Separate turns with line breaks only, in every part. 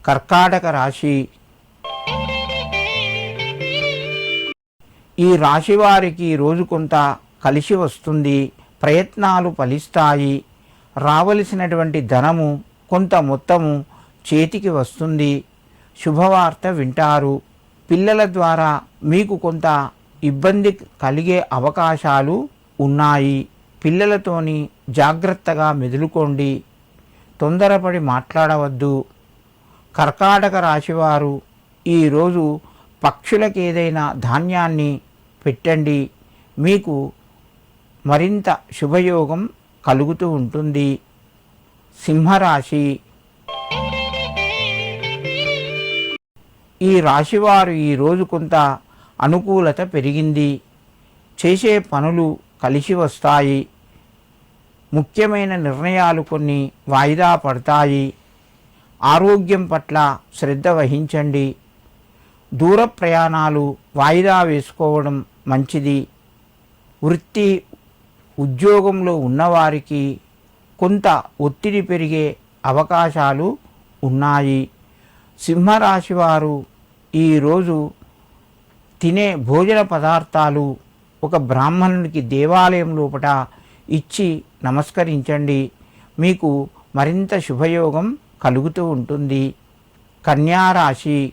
కర్కాటక రాశి. ఈ రాశి వారికి రోజు కొంత కలిసి వస్తుంది. ప్రయత్నాలు ఫలిస్తాయి. రావలసినటువంటి ధనము కొంత మొత్తము చేతికి వస్తుంది. శుభవార్త వింటారు. పిల్లల ద్వారా మీకు కొంత ఇబ్బంది కలిగే అవకాశాలు ఉన్నాయి. పిల్లలతోని జాగ్రత్తగా మెదులుకోండి. తొందరపడి మాట్లాడవద్దు. కర్కాటక రాశివారు ఈరోజు పక్షులకు ఏదైనా ధాన్యాన్ని పెట్టండి. మీకు మరింత శుభయోగం కలుగుతూ ఉంటుంది. సింహరాశి. ఈ రాశివారు ఈరోజు కొంత అనుకూలత పెరిగింది. చేసే పనులు కలిసి వస్తాయి. ముఖ్యమైన నిర్ణయాలు కొన్ని వాయిదా పడతాయి. ఆరోగ్యం పట్ల శ్రద్ధ వహించండి. దూర ప్రయాణాలు వాయిదా వేసుకోవడం మంచిది. వృత్తి ఉద్యోగంలో ఉన్నవారికి కొంత ఒత్తిడి పెరిగే అవకాశాలు ఉన్నాయి. సింహరాశి వారు ఈరోజు తినే భోజన పదార్థాలు ఒక బ్రాహ్మణునికి దేవాలయం లోపల ఇచ్చి నమస్కరించండి. మీకు మరింత శుభయోగం కలుగుతూ ఉంటుంది. కన్యారాశి.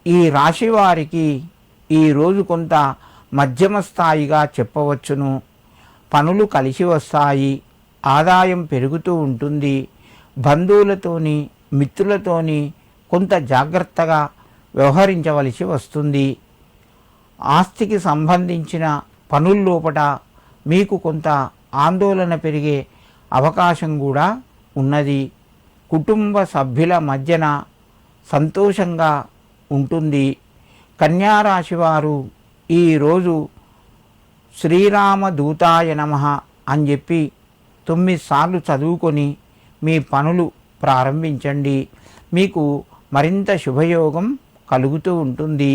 ఈ రాశి వారికి ఈరోజు కొంత మధ్యమ స్థాయిగా చెప్పవచ్చును. పనులు కలిసి వస్తాయి. ఆదాయం పెరుగుతూ ఉంటుంది. బంధువులతోని మిత్రులతోని కొంత జాగ్రత్తగా వ్యవహరించవలసి వస్తుంది. ఆస్తికి సంబంధించిన పనుల్లోపట మీకు కొంత ఆందోళన పెరిగే అవకాశం కూడా ఉన్నది. కుటుంబ సభ్యుల మధ్యన సంతోషంగా ఉంటుంది. కన్యారాశి వారు ఈరోజు శ్రీరామదూతాయ నమః అని చెప్పి 9 సార్లు చదువుకొని మీ పనులు ప్రారంభించండి. మీకు మరింత శుభయోగం కలుగుతూ ఉంటుంది.